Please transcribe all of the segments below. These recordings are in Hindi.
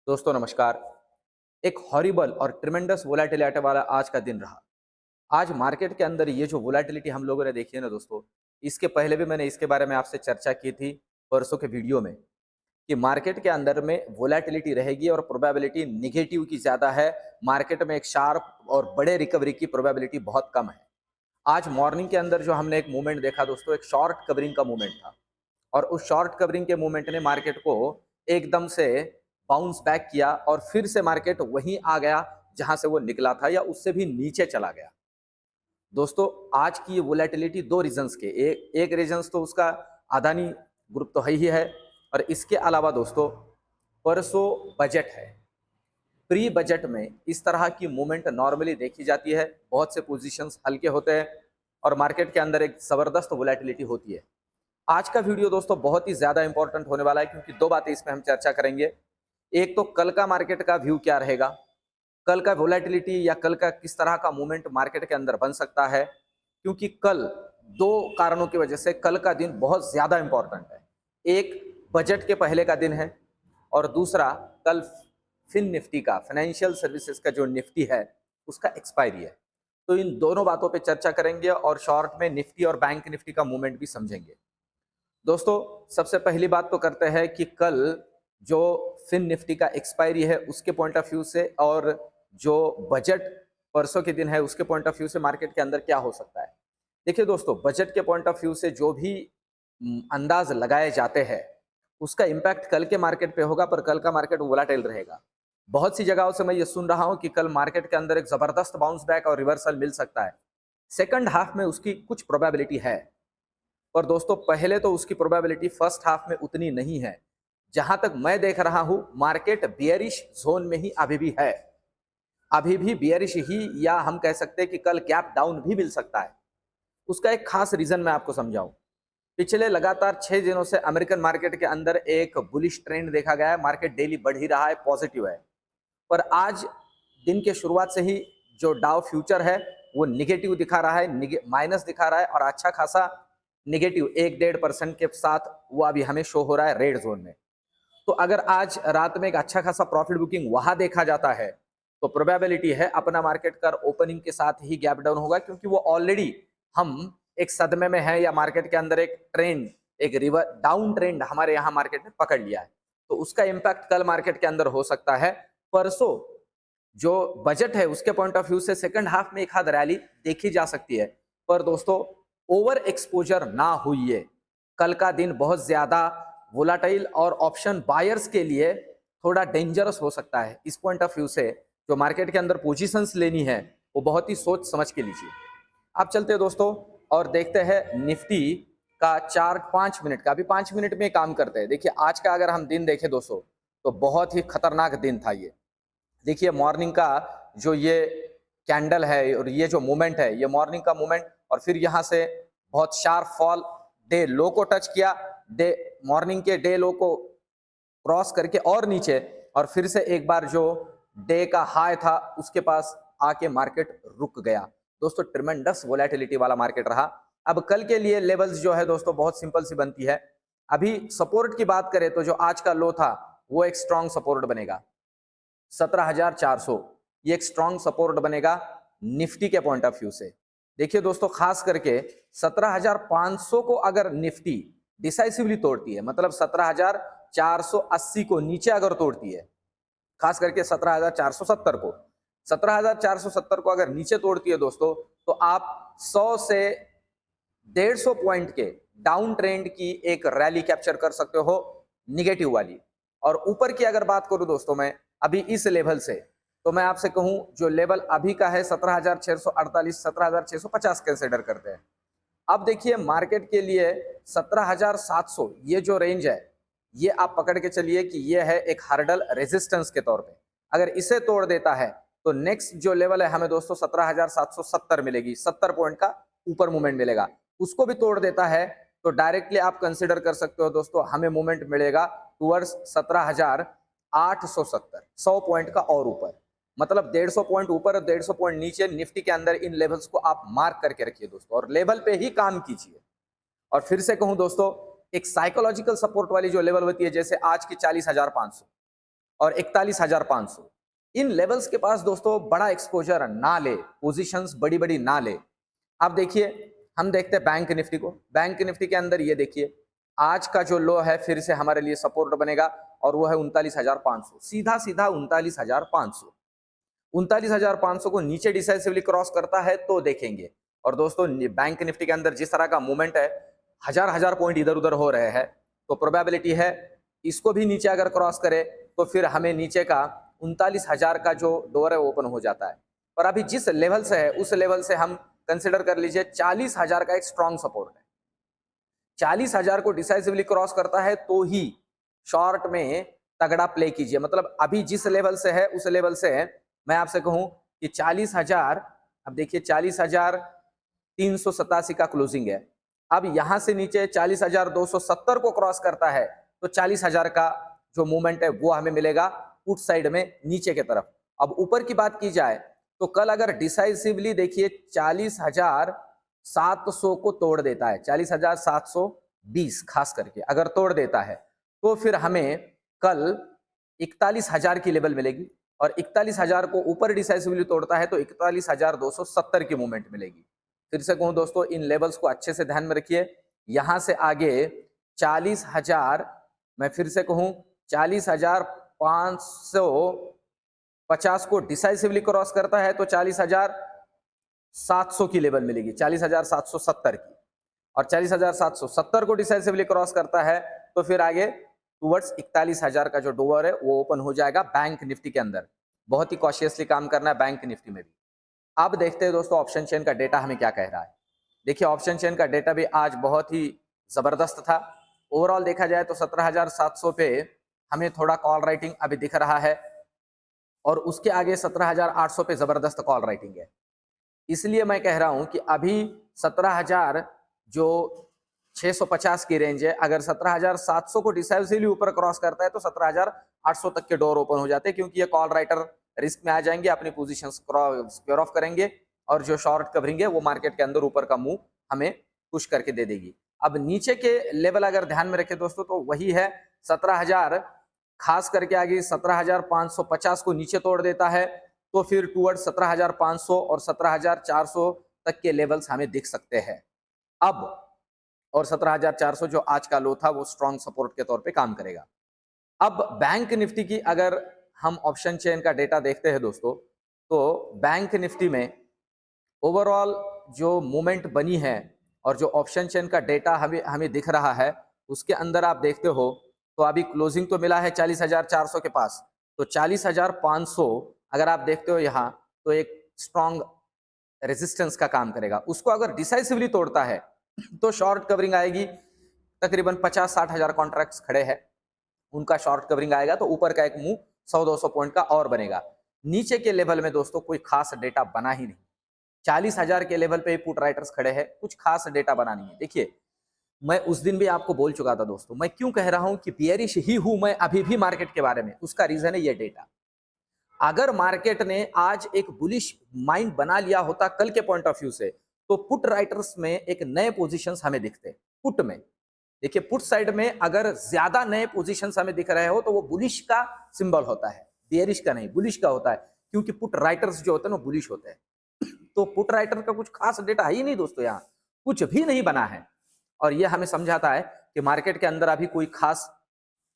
दोस्तों नमस्कार। एक हॉरिबल और ट्रिमेंडस वोलेटिलिटी वाला आज का दिन रहा। आज मार्केट के अंदर ये जो वोलेटिलिटी हम लोगों ने देखी है ना दोस्तों, इसके पहले भी मैंने इसके बारे में आपसे चर्चा की थी परसों के वीडियो में कि मार्केट के अंदर में वोलेटिलिटी रहेगी और प्रोबेबिलिटी नेगेटिव की ज़्यादा है। मार्केट में एक शार्प और बड़े रिकवरी की प्रोबेबिलिटी बहुत कम है। आज मॉर्निंग के अंदर जो हमने एक मूवमेंट देखा दोस्तों, एक शॉर्ट कवरिंग का मूवमेंट था और उस शॉर्ट कवरिंग के मूवमेंट ने मार्केट को एकदम से बाउंस बैक किया और फिर से मार्केट वहीं आ गया जहां से वो निकला था या उससे भी नीचे चला गया। दोस्तों आज की ये वोलेटिलिटी दो रीजंस के एक रीजंस तो उसका अदानी ग्रुप तो है ही है और इसके अलावा दोस्तों परसों बजट है। प्री बजट में इस तरह की मूवमेंट नॉर्मली देखी जाती है, बहुत से पोजीशंस हल्के होते हैं और मार्केट के अंदर एक जबरदस्त वोलेटिलिटी होती है। आज का वीडियो दोस्तों बहुत ही ज्यादा इंपॉर्टेंट होने वाला है क्योंकि दो बातें इसमें हम चर्चा करेंगे। एक तो कल का मार्केट का व्यू क्या रहेगा, कल का वोलेटिलिटी या कल का किस तरह का मूवमेंट मार्केट के अंदर बन सकता है, क्योंकि कल दो कारणों की वजह से कल का दिन बहुत ज्यादा इंपॉर्टेंट है। एक बजट के पहले का दिन है और दूसरा कल फिन निफ्टी का, फाइनेंशियल सर्विसेज का जो निफ्टी है उसका एक्सपायरी है। तो इन दोनों बातों पे चर्चा करेंगे और शॉर्ट में निफ्टी और बैंक निफ्टी का मूवमेंट भी समझेंगे। दोस्तों सबसे पहली बात तो करते हैं कि कल जो फिन निफ्टी का एक्सपायरी है उसके पॉइंट ऑफ व्यू से और जो बजट परसों के दिन है उसके पॉइंट ऑफ व्यू से मार्केट के अंदर क्या हो सकता है। देखिए दोस्तों, बजट के पॉइंट ऑफ व्यू से जो भी अंदाज लगाए जाते हैं उसका इम्पैक्ट कल के मार्केट पे होगा, पर कल का मार्केट वोलाटाइल रहेगा। बहुत सी जगहों से मैं ये सुन रहा हूं कि कल मार्केट के अंदर एक जबरदस्त बाउंस बैक और रिवर्सल मिल सकता है। सेकंड हाफ में उसकी कुछ प्रोबेबिलिटी है, पर दोस्तों पहले तो उसकी प्रोबेबिलिटी फर्स्ट हाफ में उतनी नहीं है। जहां तक मैं देख रहा हूं मार्केट बियरिश जोन में ही अभी भी है, अभी भी बियरिश ही, या हम कह सकते हैं कि कल गैप डाउन भी मिल सकता है। उसका एक खास रीजन मैं आपको समझाऊं। पिछले लगातार 6 दिनों से अमेरिकन मार्केट के अंदर एक बुलिश ट्रेंड देखा गया है, मार्केट डेली बढ़ ही रहा है, पॉजिटिव है। पर आज दिन के शुरुआत से ही जो डाउ फ्यूचर है वो निगेटिव दिखा रहा है, माइनस दिखा रहा है और अच्छा खासा निगेटिव 1-1.5% के साथ वो अभी हमें शो हो रहा है रेड जोन में। तो अगर आज रात में एक अच्छा खासा प्रॉफिट बुकिंग वहां देखा जाता है तो प्रोबेबिलिटी है अपना मार्केट का ओपनिंग के साथ ही गैप डाउन होगा, क्योंकि वो ऑलरेडी हम एक सदमे में है या मार्केट के अंदर एक ट्रेंड, एक रिवर डाउन ट्रेंड हमारे यहाँ मार्केट ने पकड़ लिया है। तो उसका इंपैक्ट कल मार्केट के अंदर हो सकता है। परसों जो बजट है उसके पॉइंट ऑफ व्यू से सेकंड हाफ में एक हाथ रैली देखी जा सकती है, पर दोस्तों ओवर एक्सपोजर ना हुई है। कल का दिन बहुत ज्यादा वोलाटाइल और ऑप्शन बायर्स के लिए थोड़ा डेंजरस हो सकता है। इस पॉइंट ऑफ व्यू से जो मार्केट के अंदर पोजीशंस लेनी है वो बहुत ही सोच समझ के लीजिए। आप चलते हैं दोस्तों और देखते हैं निफ्टी का चार्ट 5 मिनट का। अभी 5 मिनट में काम करते हैं। देखिए आज का अगर हम दिन देखें दोस्तों तो बहुत ही खतरनाक दिन था ये। देखिए मॉर्निंग का जो ये कैंडल है और ये जो मूवमेंट है, ये मॉर्निंग का मूवमेंट और फिर यहाँ से बहुत शार्प फॉल, डे लो को टच किया, डे मॉर्निंग के डे लो को क्रॉस करके और नीचे, और फिर से एक बार जो डे का हाई था उसके पास आके मार्केट रुक गया। दोस्तों ट्रिमेंडस वोलेटिलिटी वाला मार्केट रहा। अब कल के लिए लेवल्स जो है दोस्तों बहुत सिंपल सी बनती है। अभी सपोर्ट की बात करें तो जो आज का लो था वो एक स्ट्रॉन्ग सपोर्ट बनेगा 17,400, ये एक स्ट्रॉन्ग सपोर्ट बनेगा निफ्टी के पॉइंट ऑफ व्यू से। देखिए दोस्तों खास करके 17,500 को अगर निफ्टी डिसाइसिवली तोड़ती है, मतलब 17,480 को नीचे अगर तोड़ती है, खास करके 17,470 को, 17,470 को अगर नीचे तोड़ती है दोस्तों तो आप 100 से 150 पॉइंट के डाउन ट्रेंड की एक रैली कैप्चर कर सकते हो, निगेटिव वाली। और ऊपर की अगर बात करूं दोस्तों मैं अभी इस लेवल से, तो मैं आपसे कहूं जो लेवल अभी का है 17,648, 17,650 कंसिडर करते हैं। अब देखिए मार्केट के लिए 17,700 ये जो रेंज है ये आप पकड़ के चलिए कि ये है एक हर्डल रेजिस्टेंस के तौर पे। अगर इसे तोड़ देता है तो नेक्स्ट जो लेवल है हमें दोस्तों 17,770 मिलेगी, 70 पॉइंट का ऊपर मूवमेंट मिलेगा। उसको भी तोड़ देता है तो डायरेक्टली आप कंसिडर कर सकते हो दोस्तों हमें मूवमेंट मिलेगा टुवर्ड्स 17,870, 100 पॉइंट का और ऊपर, मतलब 150 पॉइंट ऊपर और 150 पॉइंट नीचे निफ्टी के अंदर। इन लेवल्स को आप मार्क करके रखिए दोस्तों और लेवल पे ही काम कीजिए। और फिर से कहूं दोस्तों, एक साइकोलॉजिकल सपोर्ट वाली जो लेवल होती है जैसे आज की 40,500 और 41,500। इन लेवल्स के पास दोस्तों बड़ा एक्सपोजर ना ले, पोजीशंस बड़ी बड़ी ना ले। अब देखिए, हम देखते हैं बैंक निफ्टी को। बैंक निफ्टी के अंदर ये देखिए, आज का जो लो है फिर से हमारे लिए सपोर्ट बनेगा और वो है 39,500, सीधा सीधा 39,500। 39,500 को नीचे डिसाइसिवली क्रॉस करता है तो देखेंगे। और दोस्तों बैंक निफ्टी के अंदर जिस तरह का मूवमेंट है, हजार हजार पॉइंट इधर उधर हो रहे हैं, तो प्रोबेबिलिटी है इसको भी नीचे अगर क्रॉस करे तो फिर हमें नीचे का 39,000 का जो डोर है ओपन हो जाता है। पर अभी जिस लेवल से है उस लेवल से हम कंसिडर कर लीजिए 40,000 का एक स्ट्रॉन्ग सपोर्ट है। 40,000 को डिसाइसिवली क्रॉस करता है तो ही शॉर्ट में तगड़ा प्ले कीजिए। मतलब अभी जिस लेवल से है उस लेवल से है, मैं आपसे कहूं कि 40,000, अब देखिए 40,387 का क्लोजिंग है। अब यहां से नीचे 40,270 को क्रॉस करता है तो 40,000 का जो मूवमेंट है वो हमें मिलेगा पुट साइड में नीचे की तरफ। अब ऊपर की बात की जाए तो कल अगर डिसाइसिवली देखिए 40,700 को तोड़ देता है, 40,720 खास करके अगर तोड़ देता है तो फिर हमें कल 41,000 की लेवल मिलेगी और 41,000 को ऊपर डिसाइसिवली तोड़ता है तो 41,270 की मूवमेंट मिलेगी। फिर से कहूं दोस्तों, इन लेवल्स को अच्छे से ध्यान में रखिए। यहां से आगे 40,000, मैं फिर से कहूं 40,550 को डिसाइसिवली क्रॉस करता है तो 40,700 की लेवल मिलेगी, 40,770 की। और 40,770 को डिसाइसिवली क्रॉस करता है तो फिर आगे टूवर्ड्स 41,000 का जो डोर है वो ओपन हो जाएगा बैंक निफ्टी के अंदर। बहुत ही कॉशियसली काम करना है बैंक निफ्टी में भी। अब देखते हैं दोस्तों ऑप्शन चेन का डेटा हमें क्या कह रहा है। देखिए, ऑप्शन चेन का डेटा भी आज बहुत ही जबरदस्त था। ओवरऑल देखा जाए तो 17,700 पे हमें थोड़ा कॉल राइटिंग अभी दिख रहा है और उसके आगे 17,800 पे जबरदस्त कॉल राइटिंग है। इसलिए मैं कह रहा हूं कि अभी 17,000 जो 650 की रेंज है, अगर 17,700 को डिसाइसिवली ऊपर क्रॉस करता है तो 17,800 तक के डोर ओपन हो जाते हैं, क्योंकि ये कॉल राइटर रिस्क में आ जाएंगे, अपनी पोजीशन स्क्वेयर ऑफ करेंगे और जो शॉर्ट कवरिंग है वो मार्केट के अंदर ऊपर का मूव हमें पुश करके दे देगी। अब नीचे के लेवल अगर ध्यान में रखें दोस्तों तो वही है 17,000, खास करके आगे 17,550 को नीचे तोड़ देता है तो फिर टूवर्ड 17,500 और 17,400 तक के लेवल्स हमें दिख सकते हैं अब। और 17,400 जो आज का लो था वो स्ट्रॉन्ग सपोर्ट के तौर पे काम करेगा। अब बैंक निफ्टी की अगर हम ऑप्शन चेन का डेटा देखते हैं दोस्तों, तो बैंक निफ्टी में ओवरऑल जो मूवमेंट बनी है और जो ऑप्शन चेन का डेटा हमें दिख रहा है उसके अंदर आप देखते हो तो अभी क्लोजिंग तो मिला है 40,400 के पास, तो 40,500 अगर आप देखते हो यहाँ तो एक स्ट्रॉन्ग रेजिस्टेंस का काम करेगा। उसको अगर डिसाइसिवली तोड़ता है तो शॉर्ट कवरिंग आएगी, तकरीबन 50-60 हजार कॉन्ट्रैक्ट्स खड़े हैं, उनका शॉर्ट कवरिंग आएगा तो ऊपर का एक मूव 100-200 पॉइंट का और बनेगा। नीचे के लेवल में दोस्तों कोई खास डेटा बना ही नहीं, 40,000 के लेवल पे पुट राइटर्स खड़े हैं, कुछ खास डेटा बना नहीं है। देखिए, मैं उस दिन भी आपको बोल चुका था दोस्तों, मैं क्यों कह रहा हूं कि बियरिश ही हूं मैं अभी भी मार्केट के बारे में, उसका रीजन है ये डेटा। अगर मार्केट ने आज एक बुलिश माइंड बना लिया होता कल के पॉइंट ऑफ व्यू से, तो पुट राइटर्स में एक नए पोजीशंस हमें दिखते। पुट में देखिए, पुट साइड में अगर ज्यादा नए पोजीशंस हमें दिख रहे हो तो वो बुलिश का सिंबल होता है, बियरिश का नहीं, बुलिश का होता है, क्योंकि पुट राइटर्स जो होते हैं वो बुलिश होते हैं। तो पुट राइटर का कुछ खास डेटा है ही नहीं दोस्तों, यहाँ कुछ भी नहीं बना है। और ये हमें समझाता है कि मार्केट के अंदर अभी कोई खास,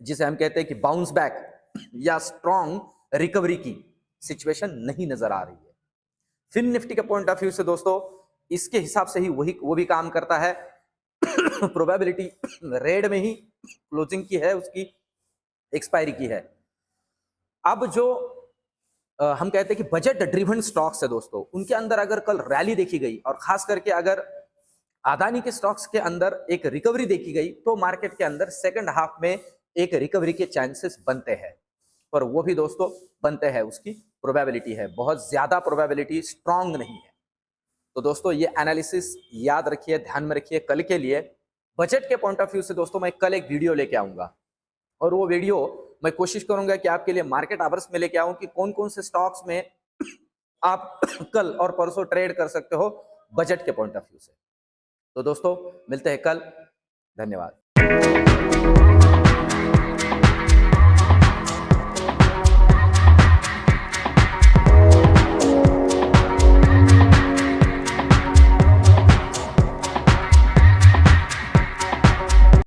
जिसे हम कहते हैं कि बाउंस बैक या स्ट्रॉन्ग रिकवरी की सिचुएशन नहीं नजर आ रही है। फिन निफ्टी के पॉइंट ऑफ व्यू से दोस्तों इसके हिसाब से ही वो भी काम करता है। प्रोबेबिलिटी रेड में ही क्लोजिंग की है, उसकी एक्सपायरी की है। अब जो हम कहते हैं कि बजट ड्रिवन स्टॉक्स है दोस्तों, उनके अंदर अगर कल रैली देखी गई और खास करके अगर अदानी के स्टॉक्स के अंदर एक रिकवरी देखी गई तो मार्केट के अंदर सेकंड हाफ में एक रिकवरी के चांसेस बनते हैं। पर वो भी दोस्तों बनते हैं, उसकी प्रोबेबिलिटी है, बहुत ज्यादा प्रोबेबिलिटी स्ट्रांग नहीं है। तो दोस्तों ये एनालिसिस याद रखिए, ध्यान में रखिए। कल के लिए बजट के पॉइंट ऑफ व्यू से दोस्तों मैं कल एक वीडियो लेके आऊंगा और वो वीडियो मैं कोशिश करूंगा कि आपके लिए मार्केट आवर्स में लेके आऊं कि कौन कौन से स्टॉक्स में आप कल और परसों ट्रेड कर सकते हो बजट के पॉइंट ऑफ व्यू से। तो दोस्तों मिलते हैं कल, धन्यवाद।